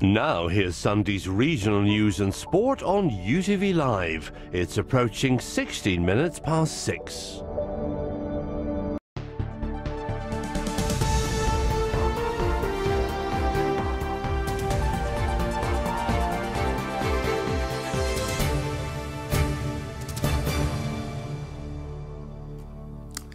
Now here's Sunday's regional news and sport on UTV Live. It's approaching 16 minutes past 6.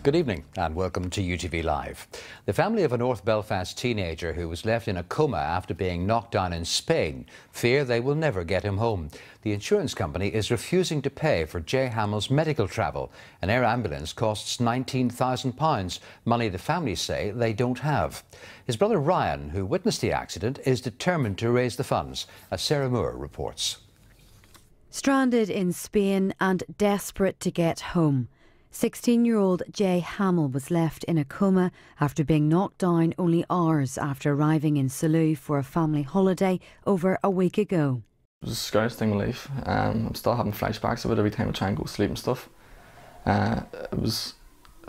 Good evening and welcome to UTV Live. The family of a North Belfast teenager who was left in a coma after being knocked down in Spain fear they will never get him home. The insurance company is refusing to pay for Jay Hamill's medical travel. An air ambulance costs £19,000, money the family say they don't have. His brother Ryan, who witnessed the accident, is determined to raise the funds, as Sarah Moore reports. Stranded in Spain and desperate to get home, 16-year-old Jay Hamill was left in a coma after being knocked down only hours after arriving in Salou for a family holiday over a week ago. It was the scariest thing in life. I'm still having flashbacks of it every time I try and go to sleep and stuff. It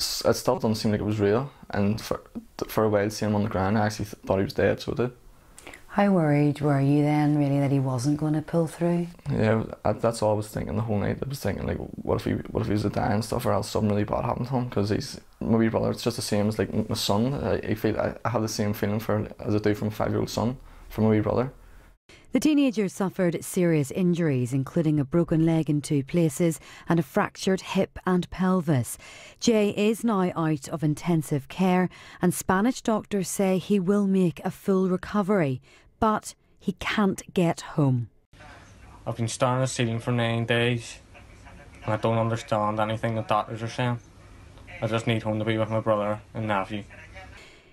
still doesn't seem like it was real, and for a while seeing him on the ground I actually thought he was dead, so I did. How worried were you then, really, that he wasn't going to pull through? Yeah, that's all I was thinking the whole night. I was thinking, like, what if he was to die and stuff, or else something really bad happened to him? Because he's my wee brother. It's just the same as like my son. I have the same feeling as I do for my 5-year-old son, for my wee brother. The teenager suffered serious injuries, including a broken leg in 2 places and a fractured hip and pelvis. Jay is now out of intensive care, and Spanish doctors say he will make a full recovery, but he can't get home. I've been staring at the ceiling for 9 days, and I don't understand anything the doctors are saying. I just need home to be with my brother and nephew.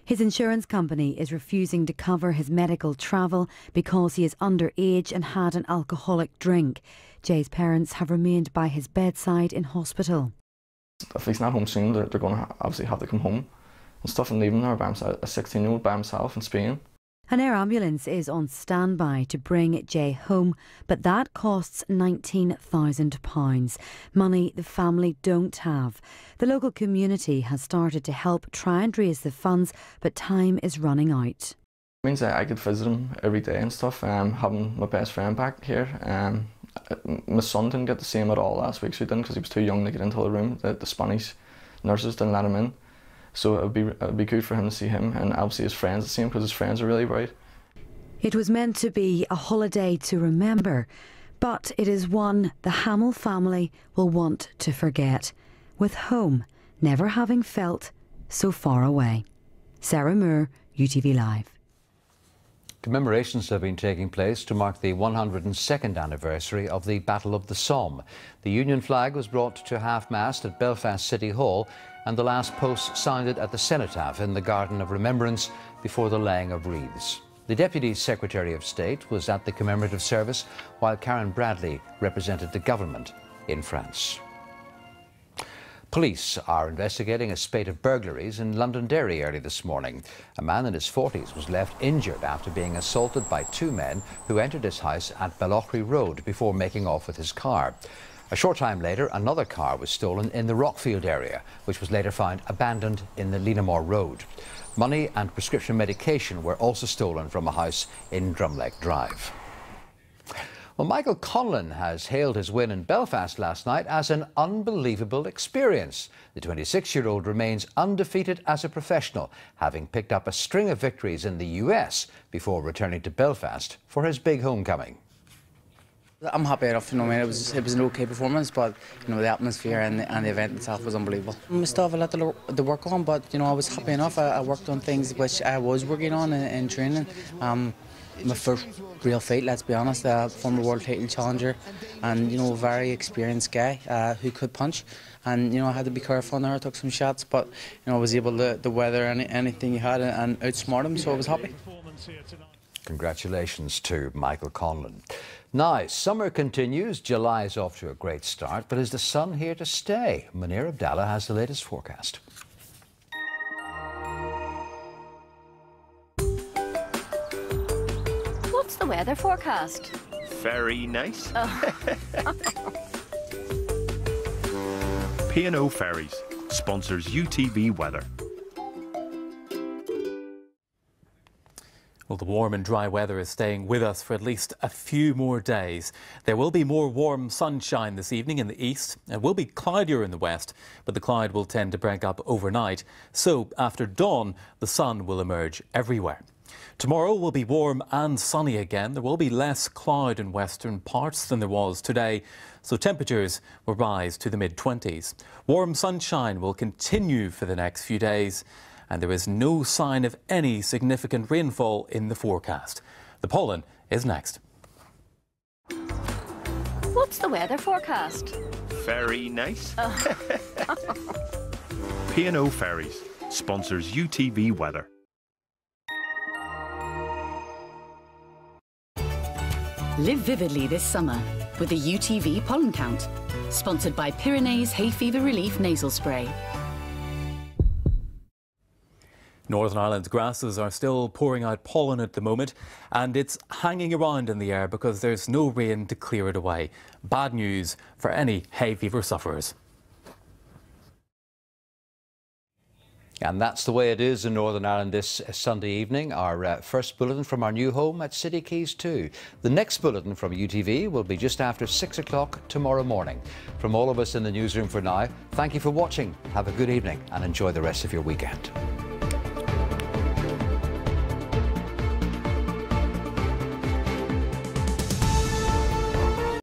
His insurance company is refusing to cover his medical travel because he is underage and had an alcoholic drink. Jay's parents have remained by his bedside in hospital. If he's not home soon, they're going to obviously have to come home and stuff, and leave him there by himself, a 16-year-old by himself in Spain. An air ambulance is on standby to bring Jay home, but that costs £19,000, money the family don't have. The local community has started to help try and raise the funds, but time is running out. It means that I could visit him every day and stuff, having my best friend back here. My son didn't get to see him at all last week, so he didn't, because he was too young to get into the room. The Spanish nurses didn't let him in. So it'd be good for him to see him, and obviously his friends to see him, because his friends are really worried. It was meant to be a holiday to remember, but it is one the Hamill family will want to forget, with home never having felt so far away. Sarah Moore, UTV Live. Commemorations have been taking place to mark the 102nd anniversary of the Battle of the Somme. The Union flag was brought to half-mast at Belfast City Hall, and the last post sounded at the Cenotaph in the Garden of Remembrance before the laying of wreaths. The Deputy Secretary of State was at the commemorative service, while Karen Bradley represented the government in France. Police are investigating a spate of burglaries in Londonderry early this morning. A man in his 40s was left injured after being assaulted by 2 men who entered his house at Bellochry Road before making off with his car. A short time later, another car was stolen in the Rockfield area, which was later found abandoned in the Lenamore Road. Money and prescription medication were also stolen from a house in Drumleck Drive. Well, Michael Conlon has hailed his win in Belfast last night as an unbelievable experience. The 26-year-old remains undefeated as a professional, having picked up a string of victories in the US before returning to Belfast for his big homecoming. I'm happy enough, you know. I mean, it was an okay performance, but you know, the atmosphere and the event itself was unbelievable. I still have a lot to work on, but you know, I was happy enough. I worked on things which I was working on in training. My first real fight, let's be honest, former world title challenger, and you know, a very experienced guy who could punch. And you know, I had to be careful there. I took some shots, but you know, I was able to weather anything he had and outsmart him, so I was happy. Congratulations to Michael Conlon. Now, summer continues. July is off to a great start, but is the sun here to stay? Munir Abdallah has the latest forecast. What's the weather forecast? Very nice. Oh. P&O Ferries sponsors UTV Weather. Well, Well, the warm and dry weather is staying with us for at least a few more days. There will be more warm sunshine this evening in the east. It will be cloudier in the west, but the cloud will tend to break up overnight. So after dawn, the sun will emerge everywhere. Tomorrow will be warm and sunny again. There will be less cloud in western parts than there was today, so temperatures will rise to the mid-20s. Warm sunshine will continue for the next few days, and there is no sign of any significant rainfall in the forecast. The pollen is next. What's the weather forecast? Very nice. P&O Ferries sponsors UTV weather. Live vividly this summer with the UTV pollen count. Sponsored by Pyrenees Hay Fever Relief Nasal Spray. Northern Ireland's grasses are still pouring out pollen at the moment, and it's hanging around in the air because there's no rain to clear it away. Bad news for any hay fever sufferers. And that's the way it is in Northern Ireland this Sunday evening. Our first bulletin from our new home at City Quays 2. The next bulletin from UTV will be just after 6 o'clock tomorrow morning. From all of us in the newsroom for now, thank you for watching. Have a good evening and enjoy the rest of your weekend.